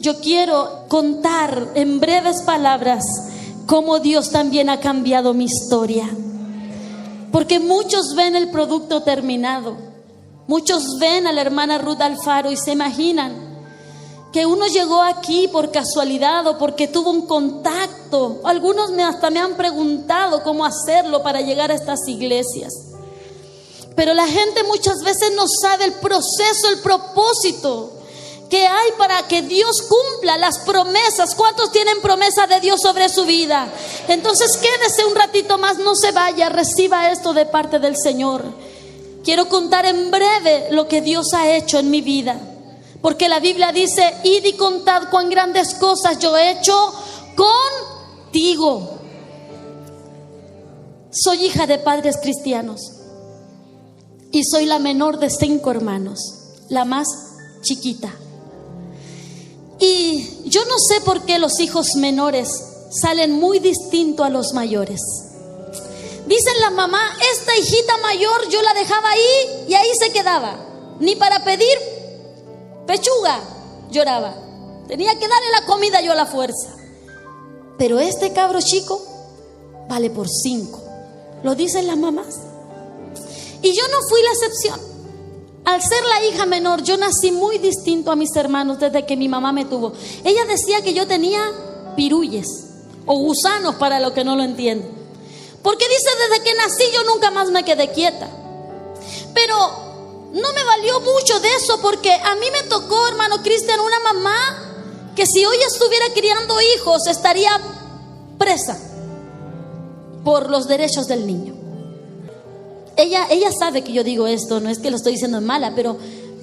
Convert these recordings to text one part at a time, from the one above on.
yo quiero contar en breves palabras cómo Dios también ha cambiado mi historia. Porque muchos ven el producto terminado, muchos ven a la hermana Ruth Alfaro y se imaginan que uno llegó aquí por casualidad o porque tuvo un contacto. Algunos hasta me han preguntado cómo hacerlo para llegar a estas iglesias. Pero la gente muchas veces no sabe el proceso, el propósito que hay para que Dios cumpla las promesas. ¿Cuántos tienen promesa de Dios sobre su vida? Entonces quédese un ratito más, no se vaya, reciba esto de parte del Señor. Quiero contar en breve lo que Dios ha hecho en mi vida. Porque la Biblia dice: id y contad cuán grandes cosas yo he hecho contigo. Soy hija de padres cristianos y soy la menor de 5 hermanos, la más chiquita. Y yo no sé por qué los hijos menores salen muy distintos a los mayores. Dicen la mamá: esta hijita mayor yo la dejaba ahí y ahí se quedaba. Ni para pedir pechuga lloraba. Tenía que darle la comida yo a la fuerza. Pero este cabro chico vale por 5. Lo dicen las mamás. Y yo no fui la excepción. Al ser la hija menor, yo nací muy distinto a mis hermanos desde que mi mamá me tuvo. Ella decía que yo tenía pirulles o gusanos, para los que no lo entienden. Porque dice: desde que nací yo nunca más me quedé quieta. Pero no me valió mucho de eso, porque a mí me tocó, hermano Cristian, una mamá que si hoy estuviera criando hijos estaría presa por los derechos del niño. Ella sabe que yo digo esto, no es que lo estoy diciendo en mala, pero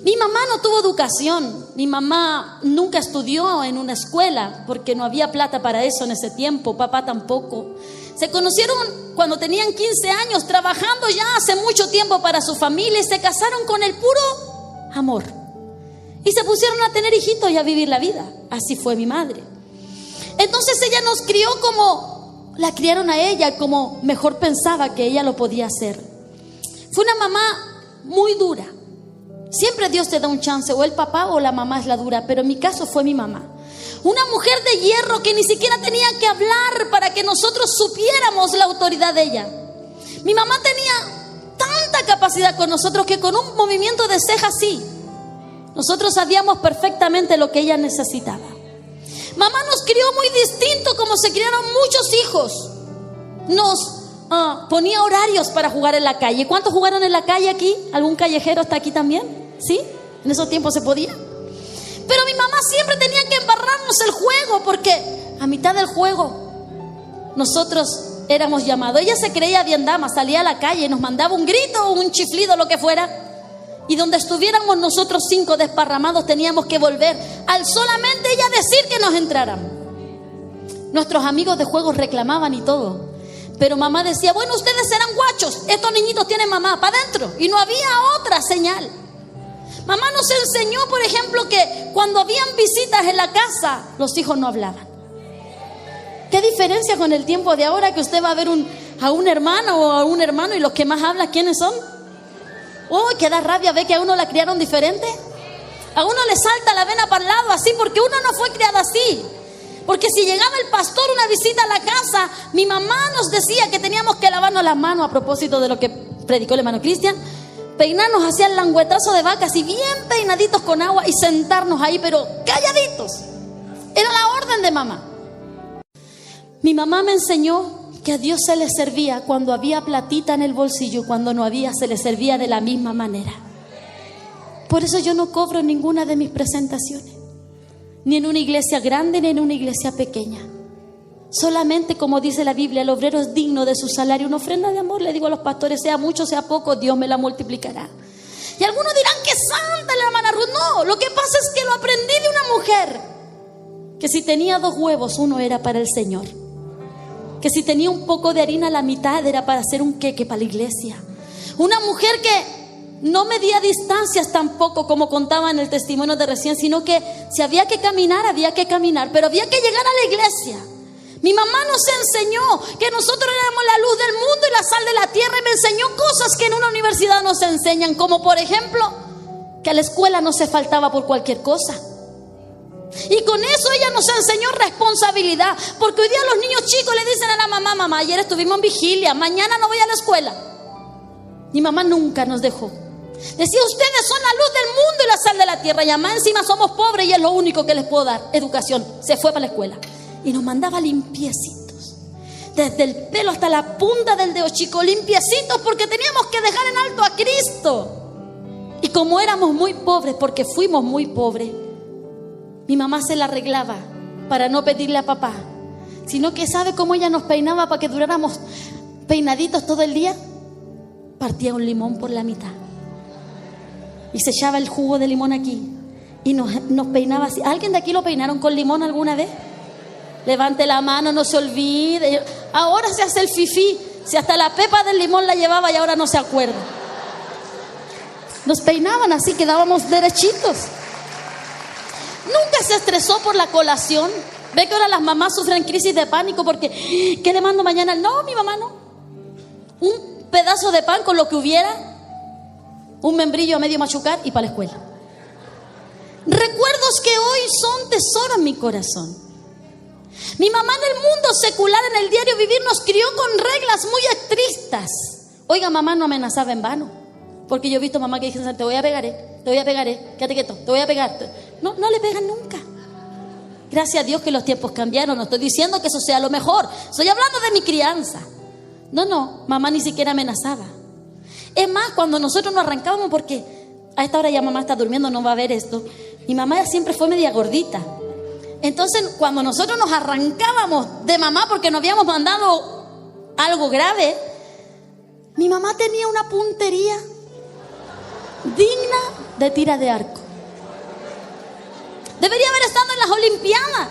mi mamá no tuvo educación. Mi mamá nunca estudió en una escuela porque no había plata para eso en ese tiempo. Papá tampoco. Se conocieron cuando tenían 15 años, trabajando ya hace mucho tiempo para su familia, y se casaron con el puro amor. Y se pusieron a tener hijitos y a vivir la vida. Así fue mi madre. Entonces ella nos crió como la criaron a ella, como mejor pensaba que ella lo podía hacer. Fue una mamá muy dura. Siempre Dios te da un chance, o el papá o la mamá es la dura, pero en mi caso fue mi mamá. Una mujer de hierro que ni siquiera tenía que hablar para que nosotros supiéramos la autoridad de ella. Mi mamá tenía tanta capacidad con nosotros que con un movimiento de ceja así, nosotros sabíamos perfectamente lo que ella necesitaba. Mamá nos crió muy distinto como se criaron muchos hijos. Nos ponía horarios para jugar en la calle. ¿Cuántos jugaron en la calle aquí? ¿Algún callejero está aquí también? ¿Sí? En esos tiempos se podía. Pero mi mamá siempre tenía que embarrarnos el juego, porque a mitad del juego nosotros éramos llamados. Ella se creía bien dama, salía a la calle, nos mandaba un grito o un chiflido, lo que fuera, y donde estuviéramos nosotros 5 desparramados teníamos que volver al solamente ella decir que nos entráramos. Nuestros amigos de juegos reclamaban y todo, pero mamá decía: bueno, ustedes serán guachos, estos niñitos tienen mamá, para adentro. Y no había otra señal. Mamá nos enseñó, por ejemplo, que cuando habían visitas en la casa, los hijos no hablaban. ¿Qué diferencia con el tiempo de ahora, que usted va a ver a un hermano o a un hermano y los que más hablan, ¿quiénes son? Oh, que da rabia ver que a uno la criaron diferente. A uno le salta la vena para el lado así, porque uno no fue criada así. Porque si llegaba el pastor una visita a la casa, mi mamá nos decía que teníamos que lavarnos las manos, a propósito de lo que predicó el hermano Cristian, peinarnos hacia el languetazo de vaca, así bien peinaditos con agua, y sentarnos ahí, pero calladitos. Era la orden de mamá. Mi mamá me enseñó que a Dios se le servía cuando había platita en el bolsillo, cuando no había, se le servía de la misma manera. Por eso yo no cobro ninguna de mis presentaciones, ni en una iglesia grande ni en una iglesia pequeña. Solamente, como dice la Biblia, el obrero es digno de su salario. Una ofrenda de amor, le digo a los pastores, sea mucho, sea poco, Dios me la multiplicará. Y algunos dirán: que santa la hermana Ruth. No, lo que pasa es que lo aprendí de una mujer que si tenía 2 huevos, uno era para el Señor. Que si tenía un poco de harina, la mitad era para hacer un queque para la iglesia. Una mujer que no medía distancias tampoco, como contaba en el testimonio de recién, sino que si había que caminar, había que caminar, pero había que llegar a la iglesia. Mi mamá nos enseñó que nosotros éramos la luz del mundo y la sal de la tierra, y me enseñó cosas que en una universidad no se enseñan, como por ejemplo que a la escuela no se faltaba por cualquier cosa. Y con eso ella nos enseñó responsabilidad. Porque hoy día los niños chicos le dicen a la mamá: mamá, ayer estuvimos en vigilia, mañana no voy a la escuela. Mi mamá nunca nos dejó. Decía: ustedes son la luz del mundo y la sal de la tierra. Y además encima somos pobres y es lo único que les puedo dar, educación. Se fue para la escuela y nos mandaba limpiecitos, desde el pelo hasta la punta del dedo chico, limpiecitos, porque teníamos que dejar en alto a Cristo. Y como éramos muy pobres, porque fuimos muy pobres, mi mamá se la arreglaba para no pedirle a papá, sino que ¿sabe cómo ella nos peinaba para que duráramos peinaditos todo el día? Partía un limón por la mitad y se echaba el jugo de limón aquí y nos peinaba así. ¿Alguien de aquí lo peinaron con limón alguna vez? Levante la mano, no se olvide. Ahora se hace el fifí. Si hasta la pepa del limón la llevaba y ahora no se acuerda. Nos peinaban así, quedábamos derechitos. Nunca se estresó por la colación. Ve que ahora las mamás sufren crisis de pánico porque ¿qué le mando mañana? No, mi mamá no. Un pedazo de pan con lo que hubiera, un membrillo a medio machucar y para la escuela. Recuerdos que hoy son tesoro en mi corazón. Mi mamá en el mundo secular, en el diario vivir, nos crió con reglas muy estrictas. Oiga, mamá no amenazaba en vano. Porque yo he visto mamá que dicen: te voy a pegar, te voy a pegar, quédate quieto, te voy a pegar. No, no le pegan nunca. Gracias a Dios que los tiempos cambiaron. No estoy diciendo que eso sea lo mejor. Estoy hablando de mi crianza. No, mamá ni siquiera amenazaba. Es más, cuando nosotros nos arrancábamos, porque a esta hora ya mamá está durmiendo, no va a ver esto. Mi mamá siempre fue media gordita. Entonces, cuando nosotros nos arrancábamos de mamá porque nos habíamos mandado algo grave, mi mamá tenía una puntería digna de tira de arco. Debería haber estado en las Olimpiadas,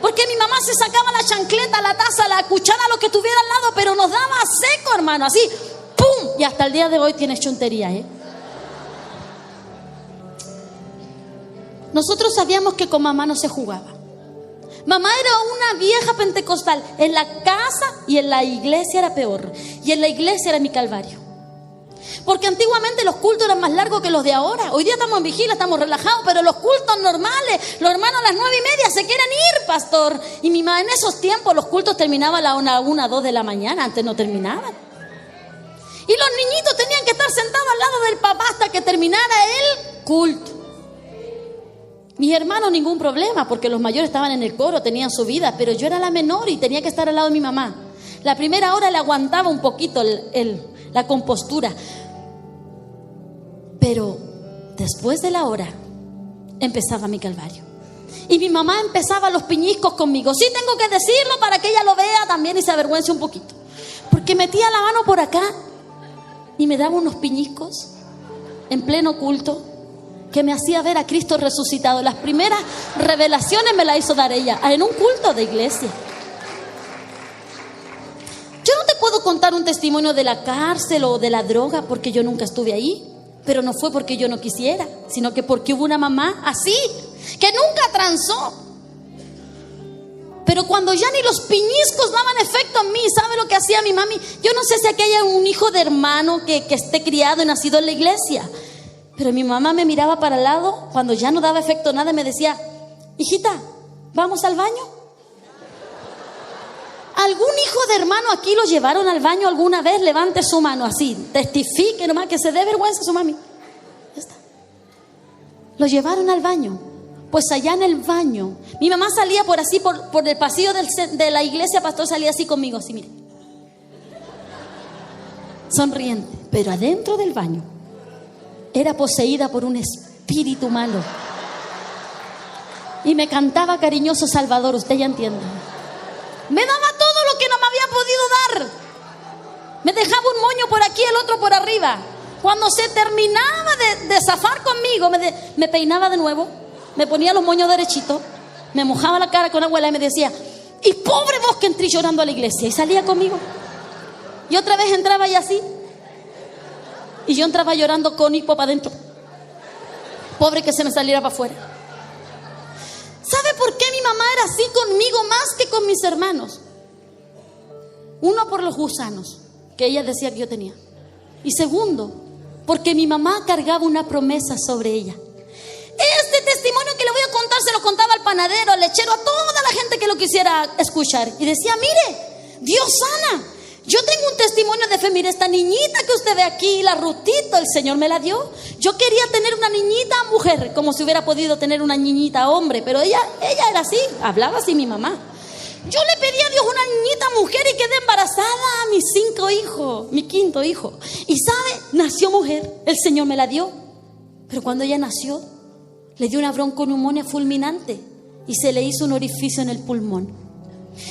porque mi mamá se sacaba la chancleta, la taza, la cuchara, lo que tuviera al lado, pero nos daba seco, hermano, así, ¡pum! Y hasta el día de hoy tienes chuntería, Nosotros sabíamos que con mamá no se jugaba. Mamá era una vieja pentecostal. En la casa y en la iglesia era peor. Y en la iglesia era mi calvario. Porque antiguamente los cultos eran más largos que los de ahora. Hoy día estamos en vigilia, estamos relajados, pero los cultos normales, los hermanos a las 9:30 se quieren ir, pastor. Y mi mamá, en esos tiempos los cultos terminaban a la 1, 2 de la mañana, antes no terminaban. Y los niñitos tenían que estar sentados al lado del papá hasta que terminara el culto. Mis hermanos ningún problema, porque los mayores estaban en el coro, tenían su vida, pero yo era la menor y tenía que estar al lado de mi mamá. La primera hora le aguantaba un poquito la compostura, pero después de la hora empezaba mi calvario. Y mi mamá empezaba los piñiscos conmigo. Sí, tengo que decirlo para que ella lo vea también y se avergüence un poquito, porque metía la mano por acá y me daba unos piñiscos en pleno culto que me hacía ver a Cristo resucitado. Las primeras revelaciones me las hizo dar ella en un culto de iglesia. Yo no te puedo contar un testimonio de la cárcel o de la droga, porque yo nunca estuve ahí. Pero no fue porque yo no quisiera, sino que porque hubo una mamá así, que nunca transó. Pero cuando ya ni los piñiscos daban efecto en mí, ¿sabe lo que hacía mi mami? Yo no sé si aquí haya un hijo de hermano que esté criado y nacido en la iglesia, pero mi mamá me miraba para el lado cuando ya no daba efecto nada y me decía: hijita, ¿vamos al baño? ¿Algún hijo de hermano aquí lo llevaron al baño alguna vez? Levante su mano así, testifique nomás, que se dé vergüenza su mami. Ya está. Lo llevaron al baño. Pues allá en el baño, mi mamá salía por así, por el pasillo de la iglesia, pastor, salía así conmigo, así, mire, sonriente. Pero adentro del baño era poseída por un espíritu malo y me cantaba cariñoso Salvador. Usted ya entiende. Me daba todo lo que no me había podido dar. Me dejaba un moño por aquí, el otro por arriba. Cuando se terminaba de zafar conmigo, me peinaba de nuevo, me ponía los moños derechitos, me mojaba la cara con agua y me decía: y pobre vos que entré llorando a la iglesia. Y salía conmigo. Y otra vez entraba y así. Y yo entraba llorando con hipo para adentro. Pobre que se me saliera para afuera. ¿Sabe por qué mi mamá era así conmigo más que con mis hermanos? Uno, por los gusanos que ella decía que yo tenía. Y segundo, porque mi mamá cargaba una promesa sobre ella. Este testimonio que le voy a contar se lo contaba panadero, al lechero, a toda la gente que lo quisiera escuchar. Y decía, mire, Dios sana. Yo tengo un testimonio de fe. Mire, esta niñita que usted ve aquí, la Rutito, el Señor me la dio. Yo quería tener una niñita mujer, como si hubiera podido tener una niñita hombre, pero ella era así, hablaba así mi mamá. Yo le pedí a Dios una niñita mujer y quedé embarazada a mis 5 hijos, mi 5.º hijo. Y sabe, nació mujer, el Señor me la dio. Pero cuando ella nació, le dio una bronconeumonía fulminante y se le hizo un orificio en el pulmón.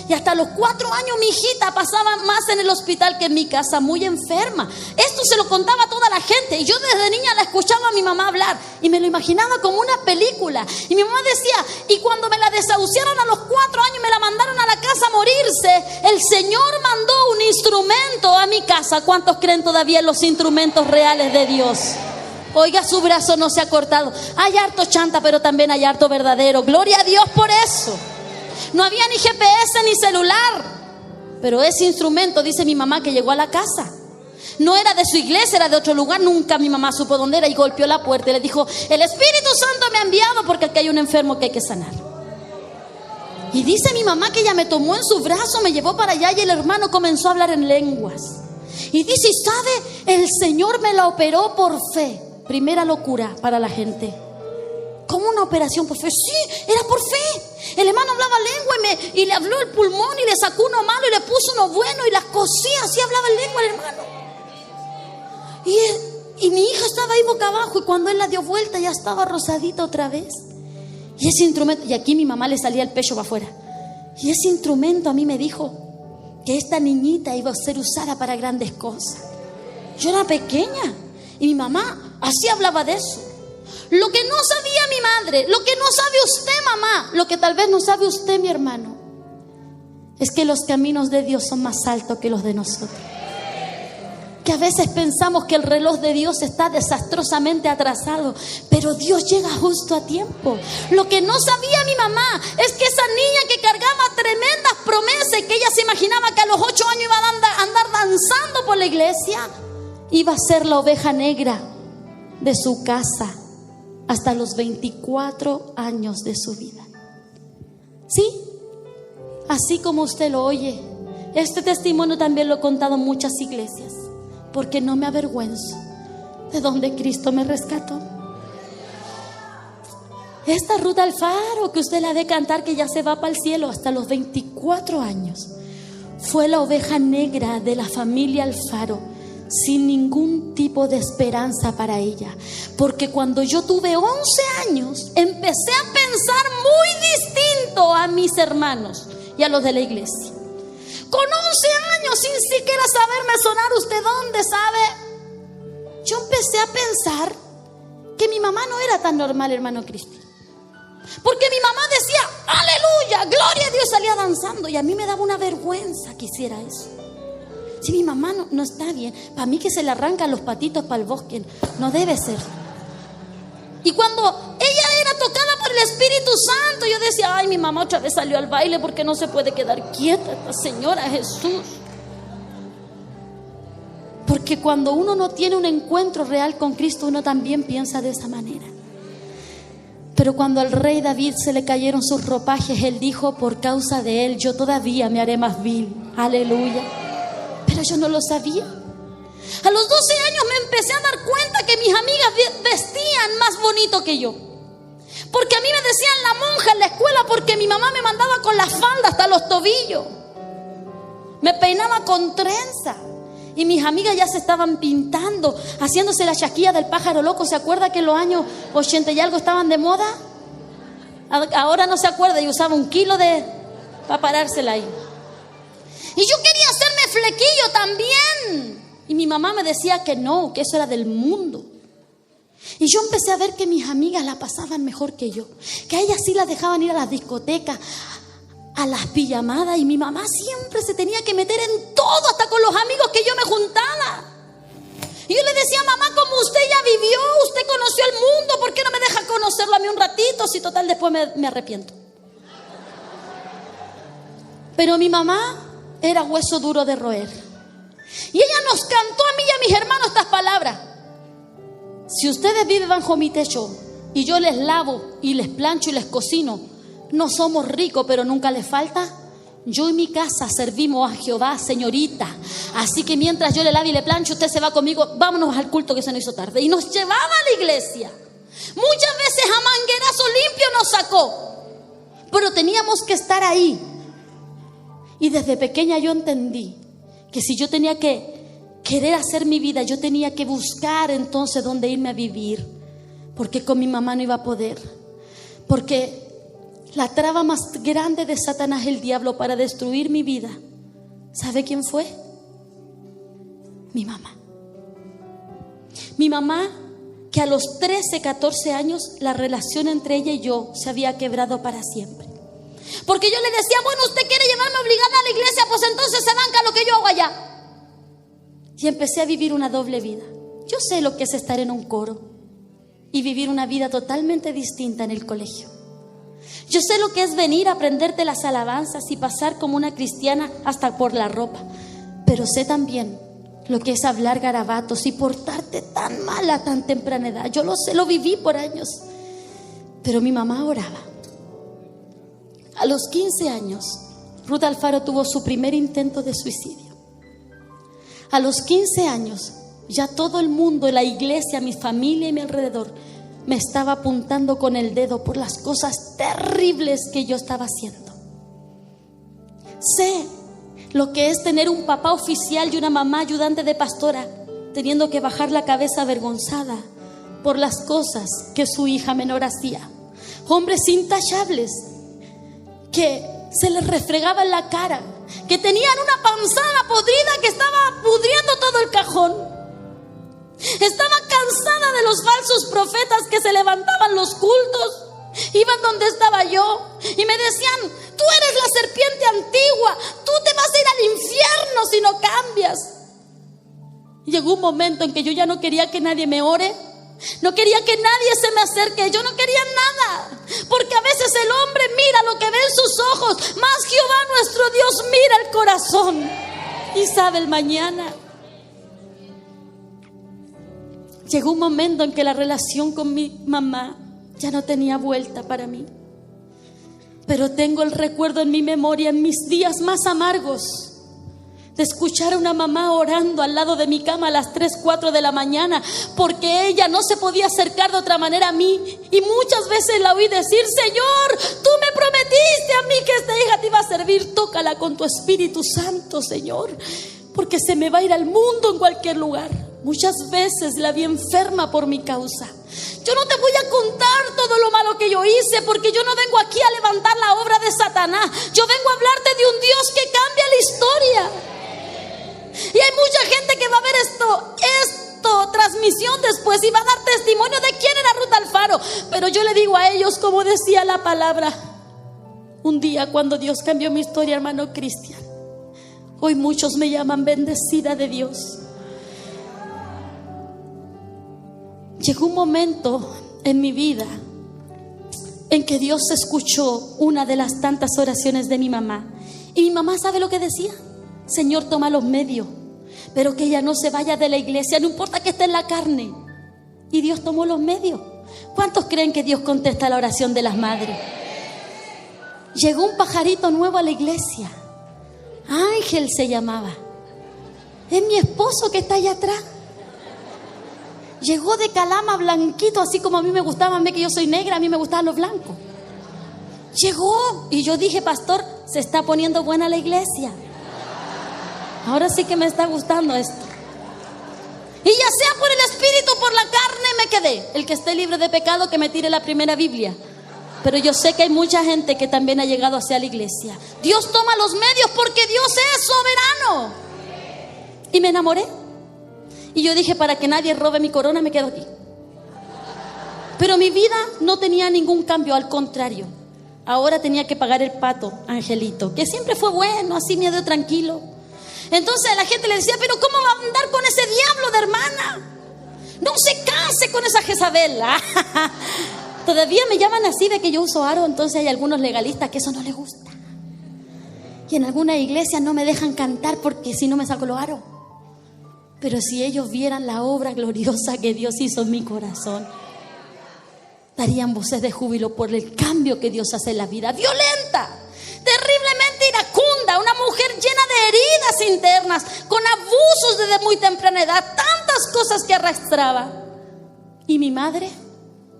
Y hasta los 4 años mi hijita pasaba más en el hospital que en mi casa, muy enferma. Esto se lo contaba a toda la gente. Y yo desde niña la escuchaba a mi mamá hablar y me lo imaginaba como una película. Y mi mamá decía, y cuando me la desahuciaron a los 4 años, me la mandaron a la casa a morirse, el Señor mandó un instrumento a mi casa. ¿Cuántos creen todavía en los instrumentos reales de Dios? Oiga, su brazo no se ha cortado. Hay harto chanta, pero también hay harto verdadero. Gloria a Dios por eso. No había ni GPS ni celular, pero ese instrumento, dice mi mamá, que llegó a la casa. No era de su iglesia, era de otro lugar. Nunca mi mamá supo dónde era y golpeó la puerta y le dijo, el Espíritu Santo me ha enviado porque aquí hay un enfermo que hay que sanar. Y dice mi mamá que ella me tomó en su brazo, me llevó para allá y el hermano comenzó a hablar en lenguas. Y dice, y sabe, el Señor me la operó por fe. Primera locura para la gente. ¿Cómo una operación por fe? Sí, era por fe. El hermano hablaba lengua y le habló el pulmón y le sacó uno malo y le puso uno bueno y las cosía. Así hablaba en lengua el hermano. Y mi hija estaba ahí boca abajo y cuando él la dio vuelta ya estaba rosadita otra vez. Y ese instrumento, y aquí mi mamá le salía el pecho para afuera. Y ese instrumento a mí me dijo que esta niñita iba a ser usada para grandes cosas. Yo era pequeña y mi mamá así hablaba de eso. Lo que no sabía mi madre, lo que no sabe usted, mamá, lo que tal vez no sabe usted, mi hermano, es que los caminos de Dios son más altos que los de nosotros. Que a veces pensamos que el reloj de Dios está desastrosamente atrasado, pero Dios llega justo a tiempo. Lo que no sabía mi mamá es que esa niña que cargaba tremendas promesas, que ella se imaginaba que a los 8 años iba a andar danzando por la iglesia, iba a ser la oveja negra de su casa hasta los 24 años de su vida. Sí, así como usted lo oye, este testimonio también lo he contado en muchas iglesias, porque no me avergüenzo de donde Cristo me rescató. Esta Ruth Alfaro que usted la ve cantar, que ya se va para el cielo hasta los 24 años, fue la oveja negra de la familia Alfaro, sin ningún tipo de esperanza para ella. Porque cuando yo tuve 11 años, empecé a pensar muy distinto a mis hermanos y a los de la iglesia. Con 11 años, sin siquiera saberme sonar usted dónde, ¿sabe? Yo empecé a pensar que mi mamá no era tan normal, hermano Cristi. Porque mi mamá decía, aleluya, gloria a Dios, salía danzando. Y a mí me daba una vergüenza que hiciera eso. Si mi mamá no está bien, para mí que se le arrancan los patitos para el bosque, no debe ser. Y cuando ella era tocada por el Espíritu Santo, yo decía, ay, mi mamá otra vez salió al baile porque no se puede quedar quieta esta señora Jesús. Porque cuando uno no tiene un encuentro real con Cristo, uno también piensa de esa manera. Pero cuando al rey David se le cayeron sus ropajes, él dijo, por causa de él yo todavía me haré más vil. Aleluya. Pero yo no lo sabía. A los 12 años me empecé a dar cuenta que mis amigas vestían más bonito que yo. Porque a mí me decían la monja en la escuela, porque mi mamá me mandaba con la falda hasta los tobillos. Me peinaba con trenza. Y mis amigas ya se estaban pintando, haciéndose la chaquilla del pájaro loco. ¿Se acuerda que en los años 80 y algo estaban de moda? Ahora no se acuerda, y usaba 1 kilo para parársela ahí. Y yo quería hacerme flequillo también. Y mi mamá me decía que no, que eso era del mundo. Y yo empecé a ver que mis amigas la pasaban mejor que yo. Que a ellas sí las dejaban ir a las discotecas, a las pijamadas. Y mi mamá siempre se tenía que meter en todo, hasta con los amigos que yo me juntaba. Y yo le decía, mamá, como usted ya vivió, usted conoció el mundo, ¿por qué no me deja conocerlo a mí un ratito? Si total después me arrepiento. Pero mi mamá era hueso duro de roer. Y ella nos cantó a mí y a mis hermanos estas palabras: si ustedes viven bajo mi techo y yo les lavo y les plancho y les cocino, no somos ricos, pero nunca le falta. Yo y mi casa servimos a Jehová, señorita. Así que mientras yo le lave y le plancho, usted se va conmigo, vámonos al culto que se nos hizo tarde. Y nos llevaba a la iglesia. Muchas veces a manguerazo limpio nos sacó, pero teníamos que estar ahí. Y desde pequeña yo entendí que si yo tenía que querer hacer mi vida, yo tenía que buscar entonces dónde irme a vivir, porque con mi mamá no iba a poder. Porque la traba más grande de Satanás, el diablo, para destruir mi vida, ¿sabe quién fue? Mi mamá. Mi mamá, que a los 13, 14 años la relación entre ella y yo se había quebrado para siempre. Porque yo le decía, bueno, usted quiere llevarme obligada a la iglesia, pues entonces se banca lo que yo hago allá. Y empecé a vivir una doble vida. Yo sé lo que es estar en un coro y vivir una vida totalmente distinta en el colegio. Yo sé lo que es venir a aprenderte las alabanzas y pasar como una cristiana hasta por la ropa. Pero sé también lo que es hablar garabatos y portarte tan mal a tan temprana edad. Yo lo sé, lo viví por años. Pero mi mamá oraba. A los 15 años, Ruth Alfaro tuvo su primer intento de suicidio. A los 15 años, ya todo el mundo, la iglesia, mi familia y mi alrededor, me estaba apuntando con el dedo por las cosas terribles que yo estaba haciendo. Sé lo que es tener un papá oficial y una mamá ayudante de pastora, teniendo que bajar la cabeza avergonzada por las cosas que su hija menor hacía. Hombres intachables que se les refregaba en la cara, que tenían una panzada podrida que estaba pudriendo todo el cajón. Estaba cansada de los falsos profetas que se levantaban los cultos, iban donde estaba yo y me decían, tú eres la serpiente antigua, tú te vas a ir al infierno si no cambias. Y llegó un momento en que yo ya no quería que nadie me ore, no quería que nadie se me acerque, yo no quería nada, porque a veces el hombre mira lo que ve en sus ojos, mas Jehová nuestro Dios mira el corazón y sabe el mañana. Llegó un momento en que la relación con mi mamá ya no tenía vuelta para mí. Pero tengo el recuerdo en mi memoria, en mis días más amargos, de escuchar a una mamá orando al lado de mi cama a las 3, 4 de la mañana, porque ella no se podía acercar de otra manera a mí. Y muchas veces la oí decir, Señor, tú me prometiste a mí que esta hija te iba a servir, tócala con tu Espíritu Santo, Señor, porque se me va a ir al mundo en cualquier lugar. Muchas veces la vi enferma por mi causa. Yo no te voy a contar todo lo malo que yo hice, porque yo no vengo aquí a levantar la obra de Satanás. Yo vengo a hablarte de un Dios que cambia la historia. Y hay mucha gente que va a ver esto transmisión después y va a dar testimonio de quién era Ruth Alfaro. Pero yo le digo a ellos, como decía la palabra, un día cuando Dios cambió mi historia, hermano Cristian, hoy muchos me llaman bendecida de Dios. Llegó un momento en mi vida en que Dios escuchó una de las tantas oraciones de mi mamá. Y mi mamá, ¿sabe lo que decía? Señor, toma los medios, pero que ella no se vaya de la iglesia, no importa que esté en la carne. Y Dios tomó los medios. ¿Cuántos creen que Dios contesta la oración de las madres? Llegó un pajarito nuevo a la iglesia. Ángel se llamaba. Es mi esposo que está allá atrás. Llegó de Calama blanquito, así como a mí me gustaba, a mí que yo soy negra, a mí me gustaban los blancos. Llegó y yo dije, pastor, se está poniendo buena la iglesia. Ahora sí que me está gustando esto. Y ya sea por el espíritu o por la carne me quedé. El que esté libre de pecado que me tire la primera Biblia. Pero yo sé que hay mucha gente que también ha llegado hacia la iglesia. Dios toma los medios porque Dios es soberano. Y me enamoré. Y yo dije, para que nadie robe mi corona, me quedo aquí. Pero mi vida no tenía ningún cambio, al contrario. Ahora tenía que pagar el pato, Angelito, que siempre fue bueno, así me dio tranquilo. Entonces la gente le decía, pero ¿cómo va a andar con ese diablo de hermana? No se case con esa Jezabel. Todavía me llaman así de que yo uso aro, entonces hay algunos legalistas que eso no les gusta. Y en alguna iglesia no me dejan cantar porque si no me saco los aros. Pero si ellos vieran la obra gloriosa que Dios hizo en mi corazón. darían voces de júbilo por el cambio que Dios hace en la vida. Violenta, terriblemente iracunda, una mujer llena de heridas internas, con abusos desde muy temprana edad, tantas cosas que arrastraba. Y mi madre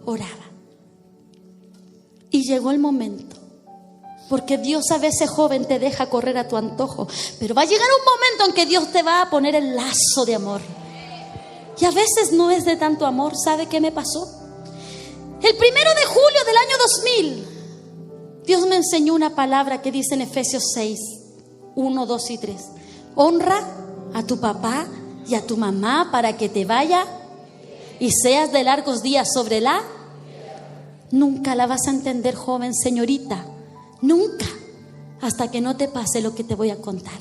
oraba. Y llegó el momento, porque Dios a veces, joven, te deja correr a tu antojo, pero va a llegar un momento en que Dios te va a poner el lazo de amor. Y a veces no es de tanto amor. ¿Sabe qué me pasó? El 1 de julio del año 2000, Dios me enseñó una palabra que dice en Efesios 6, 1, 2 y 3. Honra a tu papá y a tu mamá para que te vaya y seas de largos días sobre la... Nunca la vas a entender, joven, señorita. Nunca. Hasta que no te pase lo que te voy a contar.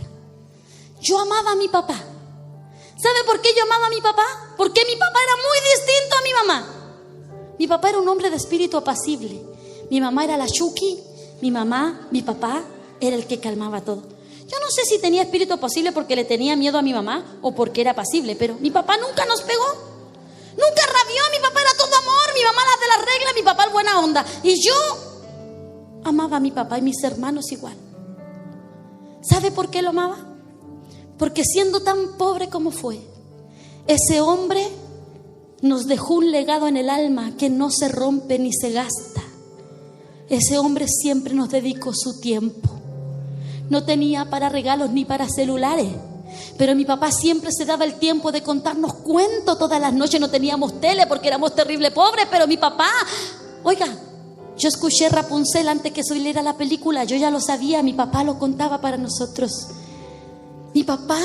Yo amaba a mi papá. ¿Sabe por qué yo amaba a mi papá? Porque mi papá era muy distinto a mi mamá. Mi papá era un hombre de espíritu apacible. Mi mamá era la Chucky. Mi papá era el que calmaba todo. Yo no sé si tenía espíritu apacible porque le tenía miedo a mi mamá o porque era apacible, pero mi papá nunca nos pegó. Nunca rabió. Mi papá era todo amor. Mi mamá la de las reglas, mi papá el buena onda. Y yo amaba a mi papá y mis hermanos igual. ¿Sabe por qué lo amaba? Porque siendo tan pobre como fue, ese hombre nos dejó un legado en el alma que no se rompe ni se gasta. Ese hombre siempre nos dedicó su tiempo. No tenía para regalos ni para celulares, pero mi papá siempre se daba el tiempo de contarnos cuentos todas las noches. No teníamos tele porque éramos terrible pobres, pero mi papá, oiga, yo escuché Rapunzel antes que saliera la película. Yo ya lo sabía, mi papá lo contaba para nosotros. Mi papá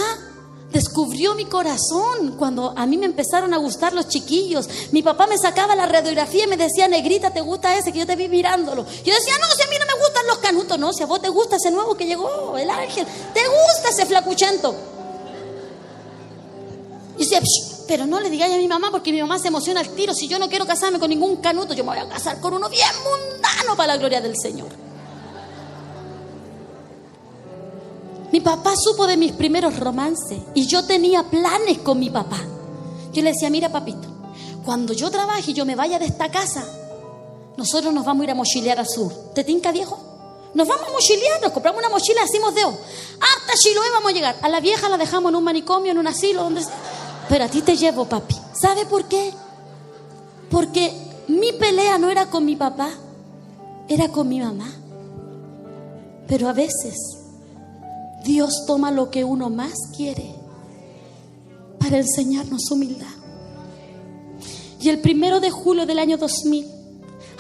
descubrió mi corazón cuando a mí me empezaron a gustar los chiquillos. Mi papá me sacaba la radiografía y me decía: negrita, ¿te gusta ese? Que yo te vi mirándolo. Yo decía: no, si a mí no me gustan los canutos. No, si a vos te gusta ese nuevo que llegó, el ángel. ¿Te gusta ese flacuchento? Y decía: pero no le digáis a mi mamá porque mi mamá se emociona al tiro. Si yo no quiero casarme con ningún canuto, yo me voy a casar con uno bien mundano para la gloria del Señor. Mi papá supo de mis primeros romances y yo tenía planes con mi papá. Yo le decía: mira, papito, cuando yo trabaje y yo me vaya de esta casa, nosotros nos vamos a ir a mochilear al sur. ¿Te tinca, viejo? Nos vamos a mochilear, nos compramos una mochila, hacemos deo. Hasta Chiloé vamos a llegar. A la vieja la dejamos en un manicomio, en un asilo, donde sea. Pero a ti te llevo, papi. ¿Sabe por qué? Porque mi pelea no era con mi papá, era con mi mamá. Pero a veces Dios toma lo que uno más quiere para enseñarnos humildad. Y el 1 de julio del año 2000,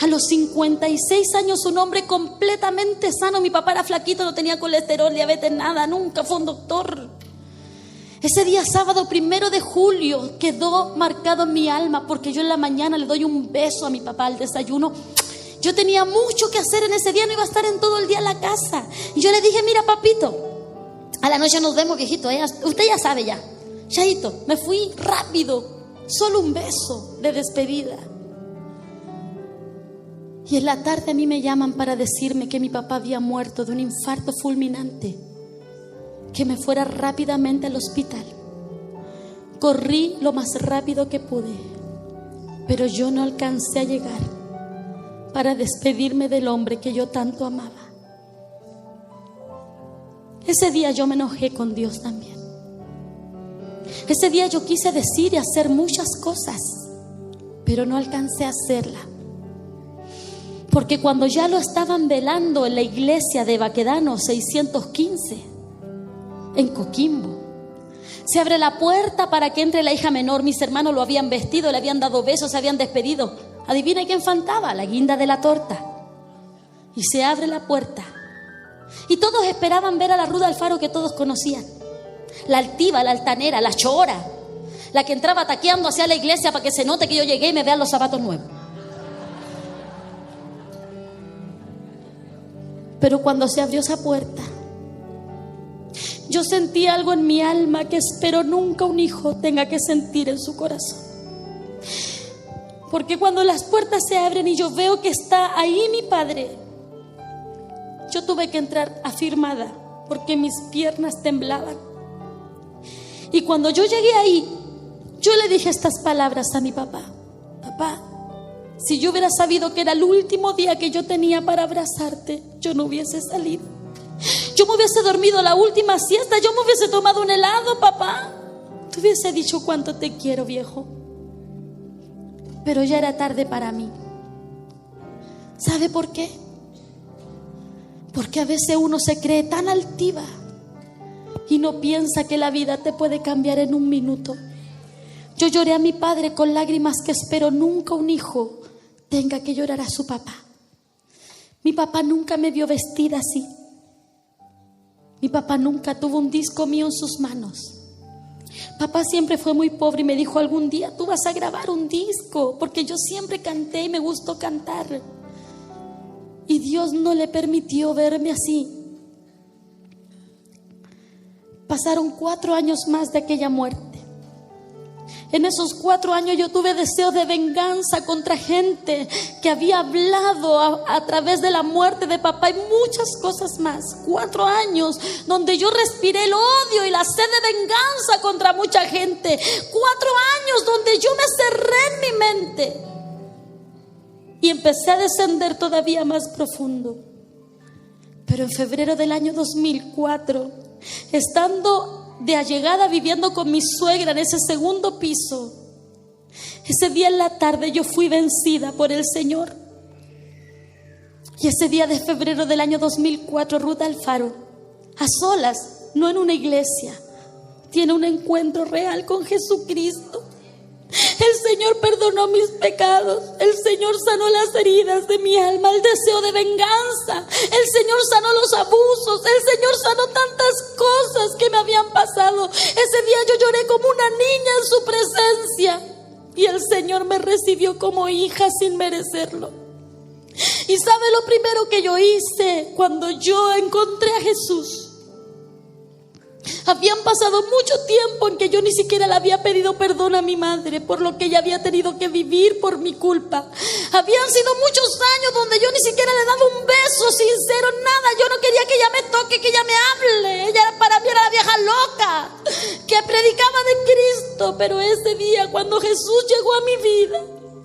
a los 56 años, un hombre completamente sano. Mi papá era flaquito, no tenía colesterol, diabetes, nada, nunca fue un doctor. Ese día sábado 1 de julio quedó marcado en mi alma, porque yo en la mañana le doy un beso a mi papá al desayuno. Yo tenía mucho que hacer en ese día, no iba a estar en todo el día en la casa. Y yo le dije: mira, papito, a la noche nos vemos, viejito. Usted ya sabe ya. Chaito, me fui rápido. Solo un beso de despedida. Y en la tarde a mí me llaman para decirme que mi papá había muerto de un infarto fulminante. Que me fuera rápidamente al hospital. Corrí lo más rápido que pude, pero yo no alcancé a llegar para despedirme del hombre que yo tanto amaba. Ese día yo me enojé con Dios también. Ese día yo quise decir y hacer muchas cosas, pero no alcancé a hacerla. Porque cuando ya lo estaban velando en la iglesia de Baquedano 615, en Coquimbo, se abre la puerta para que entre la hija menor. Mis hermanos lo habían vestido, le habían dado besos, se habían despedido. Adivina quién faltaba, la guinda de la torta. Y se abre la puerta y todos esperaban ver a la Ruda Alfaro que todos conocían. La altiva, la altanera, la chora, la que entraba taqueando hacia la iglesia para que se note que yo llegué y me vean los zapatos nuevos. Pero cuando se abrió esa puerta, yo sentí algo en mi alma que espero nunca un hijo tenga que sentir en su corazón. Porque cuando las puertas se abren y yo veo que está ahí mi padre, yo tuve que entrar afirmada porque mis piernas temblaban. Y cuando yo llegué ahí, yo le dije estas palabras a mi papá: papá, Si yo hubiera sabido que era el último día que yo tenía para abrazarte, yo no hubiese salido. Yo me hubiese dormido la última siesta, yo me hubiese tomado un helado, papá. Te hubiese dicho cuánto te quiero, viejo. Pero ya era tarde para mí. ¿Sabe por qué? Porque a veces uno se cree tan altiva y no piensa que la vida te puede cambiar en un minuto. Yo lloré a mi padre con lágrimas que espero nunca un hijo tenga que llorar a su papá. Mi papá nunca me vio vestida así. Mi papá nunca tuvo un disco mío en sus manos. Papá siempre fue muy pobre y me dijo: algún día tú vas a grabar un disco, porque yo siempre canté y me gustó cantar. Y Dios no le permitió verme así. Pasaron 4 años más de aquella muerte. En esos 4 años yo tuve deseos de venganza contra gente que había hablado a través de la muerte de papá y muchas cosas más. 4 años donde yo respiré el odio y la sed de venganza contra mucha gente. 4 años donde yo me cerré en mi mente y empecé a descender todavía más profundo. Pero en febrero del año 2004, estando de allegada viviendo con mi suegra en ese segundo piso, ese día en la tarde yo fui vencida por el Señor. Y ese día de febrero del año 2004, Ruth Alfaro, a solas, no en una iglesia, tiene un encuentro real con Jesucristo. El Señor perdonó mis pecados, el Señor sanó las heridas de mi alma, el deseo de venganza, el Señor sanó los abusos, el Señor sanó tantas cosas que me habían pasado. Ese día yo lloré como una niña en su presencia y el Señor me recibió como hija sin merecerlo. ¿Y sabe lo primero que yo hice cuando yo encontré a Jesús? Habían pasado mucho tiempo en que yo ni siquiera le había pedido perdón a mi madre por lo que ella había tenido que vivir por mi culpa. Habían sido muchos años donde yo ni siquiera le daba un beso sincero, nada. Yo no quería que ella me toque, que ella me hable. Ella para mí era la vieja loca que predicaba de Cristo. Pero ese día, cuando Jesús llegó a mi vida,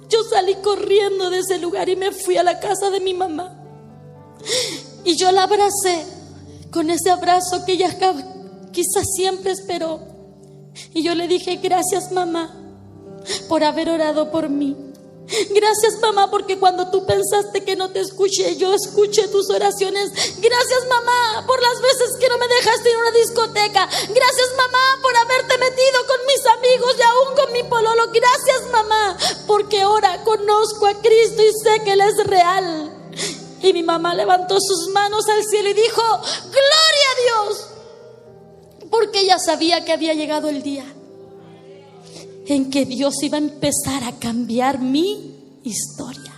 yo salí corriendo de ese lugar y me fui a la casa de mi mamá. Y yo la abracé con ese abrazo que ella quizás siempre esperó. Y yo le dije: gracias, mamá, por haber orado por mí. Gracias, mamá, porque cuando tú pensaste que no te escuché, yo escuché tus oraciones. Gracias, mamá, por las veces que no me dejaste ir a una discoteca. Gracias, mamá, por haberte metido con mis amigos y aún con mi pololo. Gracias, mamá, porque ahora conozco a Cristo y sé que Él es real. Y mi mamá levantó sus manos al cielo y dijo: gloria a Dios, porque ella sabía que había llegado el día en que Dios iba a empezar a cambiar mi historia.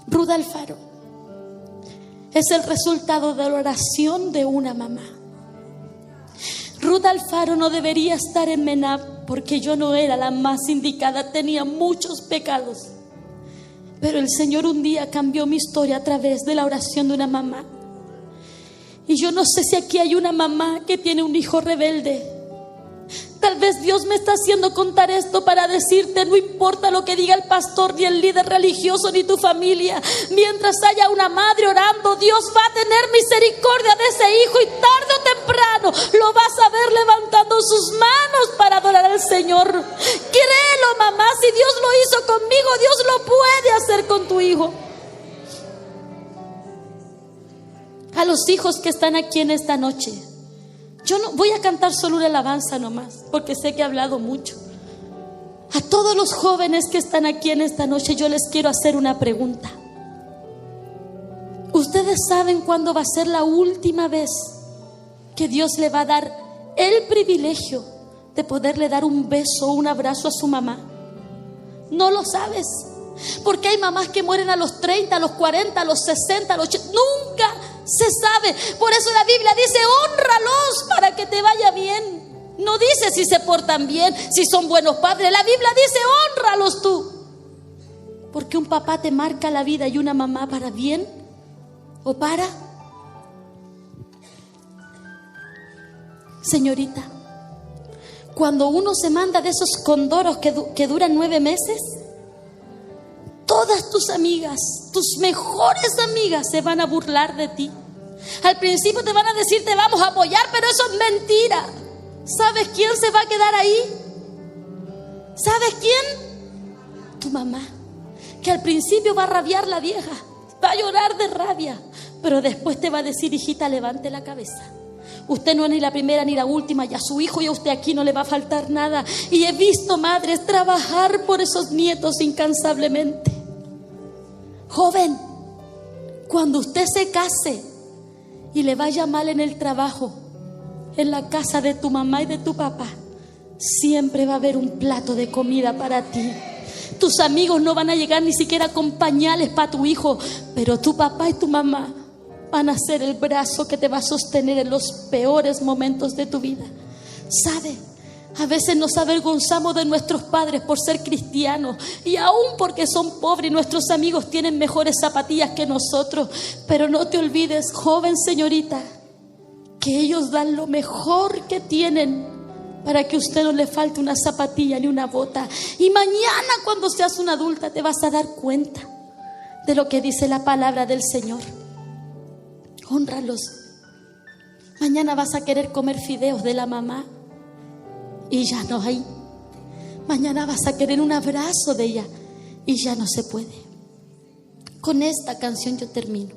Ruth Alfaro es el resultado de la oración de una mamá. Ruth Alfaro no debería estar en MENAP porque yo no era la más indicada, tenía muchos pecados. Pero el Señor un día cambió mi historia a través de la oración de una mamá. Y yo no sé si aquí hay una mamá que tiene un hijo rebelde. Tal vez Dios me está haciendo contar esto para decirte: no importa lo que diga el pastor, ni el líder religioso, ni tu familia. Mientras haya una madre orando, Dios va a tener misericordia de ese hijo y tarde o temprano lo vas a ver levantando sus manos para adorar al Señor. Créelo, mamá, si Dios lo hizo conmigo, Dios lo puede hacer con tu hijo. A los hijos que están aquí en esta noche, yo no voy a cantar solo una alabanza nomás, porque sé que he hablado mucho. A todos los jóvenes que están aquí en esta noche, yo les quiero hacer una pregunta. ¿Ustedes saben cuándo va a ser la última vez que Dios le va a dar el privilegio de poderle dar un beso o un abrazo a su mamá? No lo sabes, porque hay mamás que mueren a los 30, a los 40, a los 60, a los 80. Nunca se sabe. Por eso la Biblia dice: hónralos para que te vaya bien. No dice si se portan bien, si son buenos padres. La Biblia dice: hónralos tú. Porque un papá te marca la vida y una mamá para bien o para. Señorita, Cuando uno se manda de esos condoros que duran 9 meses, todas tus amigas, tus mejores amigas, se van a burlar de ti. Al principio te van a decir, te vamos a apoyar, pero eso es mentira. ¿Sabes quién se va a quedar ahí? ¿Sabes quién? Tu mamá, que al principio va a rabiar la vieja, va a llorar de rabia, pero después te va a decir, hijita, levante la cabeza. Usted no es ni la primera ni la última, y a su hijo y a usted aquí no le va a faltar nada. Y he visto madres trabajar por esos nietos incansablemente. Joven, cuando usted se case y le vaya mal en el trabajo, en la casa de tu mamá y de tu papá, siempre va a haber un plato de comida para ti. Tus amigos no van a llegar ni siquiera con pañales para tu hijo, pero tu papá y tu mamá van a ser el brazo que te va a sostener en los peores momentos de tu vida. ¿Sabe? A veces nos avergonzamos de nuestros padres por ser cristianos, y aún porque son pobres y nuestros amigos tienen mejores zapatillas que nosotros. Pero no te olvides, joven señorita, que ellos dan lo mejor que tienen para que a usted no le falte una zapatilla ni una bota. Y mañana, cuando seas una adulta, te vas a dar cuenta de lo que dice la palabra del Señor. Hónralos. Mañana vas a querer comer fideos de la mamá y ya no hay. Mañana vas a querer un abrazo de ella y ya no se puede. Con esta canción yo termino.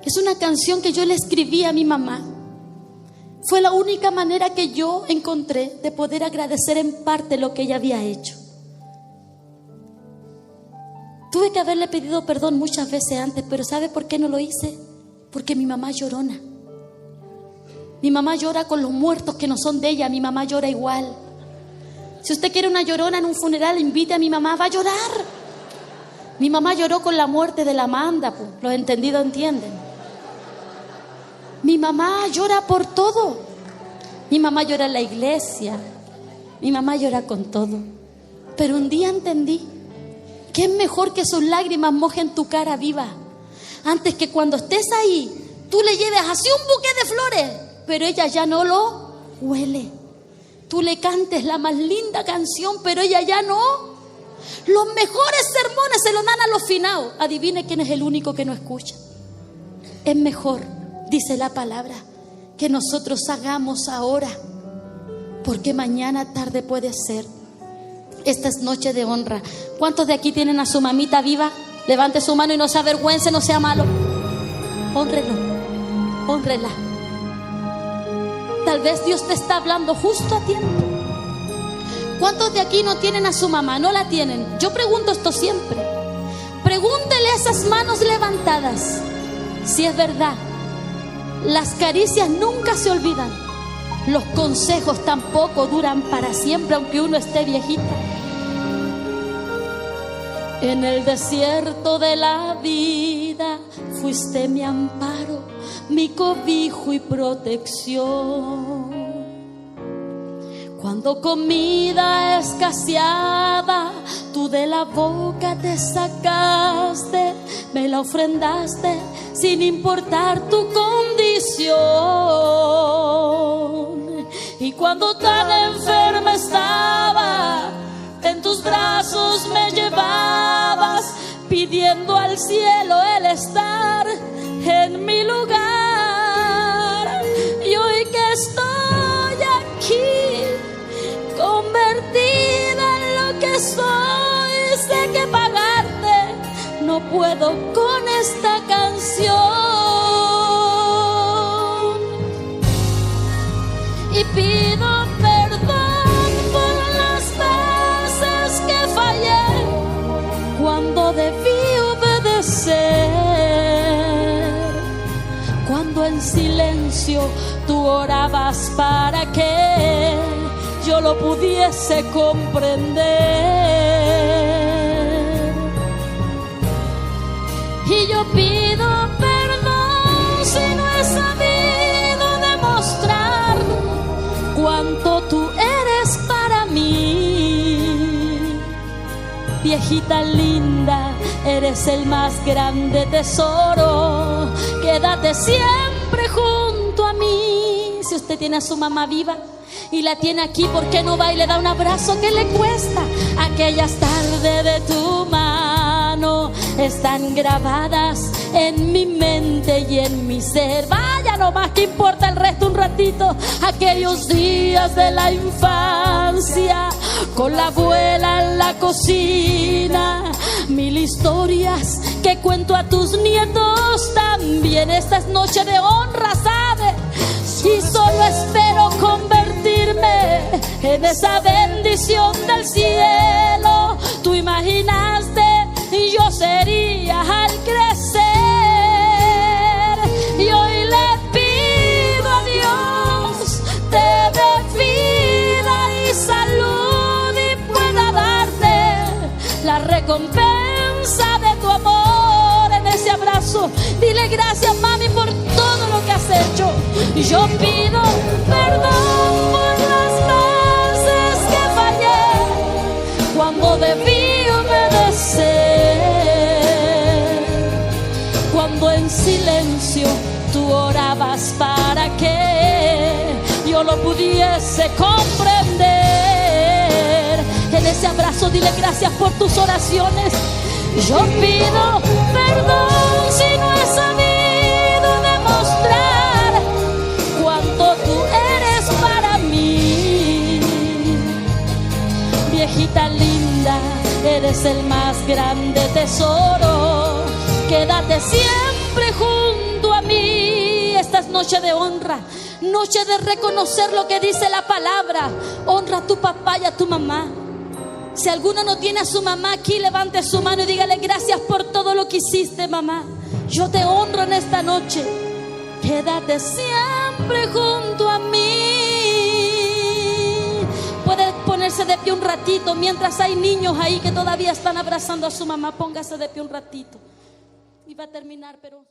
Es una canción que yo le escribí a mi mamá. Fue la única manera que yo encontré de poder agradecer en parte lo que ella había hecho. Tuve que haberle pedido perdón muchas veces antes, pero ¿sabe por qué no lo hice? Porque mi mamá llorona. Mi mamá llora con los muertos que no son de ella. Mi mamá llora igual. Si usted quiere una llorona en un funeral, invite a mi mamá, va a llorar. Mi mamá lloró con la muerte de la Amanda, pues. Los entendidos entienden. Mi mamá llora por todo. Mi mamá llora en la iglesia. Mi mamá llora con todo. Pero un día entendí que es mejor que sus lágrimas mojen tu cara viva, antes que cuando estés ahí, tú le lleves así un buqué de flores, pero ella ya no lo huele. Tú le cantes la más linda canción, pero ella ya no. Los mejores sermones se los dan a los finados. Adivine quién es el único que no escucha. Es mejor, dice la palabra, que nosotros hagamos ahora, porque mañana tarde puede ser. Esta es noche de honra. ¿Cuántos de aquí tienen a su mamita viva? Levante su mano y no se avergüence, no sea malo. Hónrelo, hónrela. Tal vez Dios te está hablando justo a tiempo. ¿Cuántos de aquí no tienen a su mamá? No la tienen. Yo pregunto esto siempre. Pregúntele a esas manos levantadas si es verdad. Las caricias nunca se olvidan. Los consejos tampoco duran para siempre, aunque uno esté viejita. En el desierto de la vida fuiste mi amparo, mi cobijo y protección. Cuando comida escaseaba, tú de la boca te sacaste, me la ofrendaste sin importar tu condición. Y cuando tan enferma estaba, en tus brazos me llevabas, pidiendo al cielo el estar en mi lugar. Y hoy que estoy aquí, convertida en lo que soy, sé que pagarte no puedo con esta canción. Y pido perdón por las veces que fallé cuando debí obedecer, cuando en silencio tú orabas para que yo lo pudiese comprender. Y yo pido perdón si no he sabido demostrar cuánto tú eres para mí. Viejita linda, eres el más grande tesoro. Quédate siempre junto a mí. Si usted tiene a su mamá viva, y la tiene aquí, ¿por qué no va y le da un abrazo? ¿Qué le cuesta? Aquellas tardes de tu mano están grabadas en mi mente y en mi ser. Vaya nomás, que importa el resto un ratito. Aquellos días de la infancia, con la abuela en la cocina, mil historias que cuento a tus nietos también. Esta es noche de honra, ¿sabes? Y solo espero convertirme en esa bendición del cielo. Tú imaginaste y yo sería al crecer. Y hoy le pido a Dios te dé vida y salud y pueda darte la recompensa de tu amor. En ese abrazo dile gracias, mami, por todo lo que has hecho. Y yo pido perdón por las veces que fallé cuando debí obedecer, cuando en silencio tú orabas para que yo lo pudiese comprender. En ese abrazo dile gracias por tus oraciones. Yo pido perdón si no he sabido demostrar cuánto tú eres para mí. Viejita linda, eres el más grande tesoro. Quédate siempre junto a mí. Esta es noche de honra, noche de reconocer lo que dice la palabra. Honra a tu papá y a tu mamá. Si alguno no tiene a su mamá aquí, levante su mano y dígale gracias por todo lo que hiciste, mamá. Yo te honro en esta noche. Quédate siempre junto a mí. Puede ponerse de pie un ratito mientras hay niños ahí que todavía están abrazando a su mamá. Póngase de pie un ratito. Y va a terminar, pero...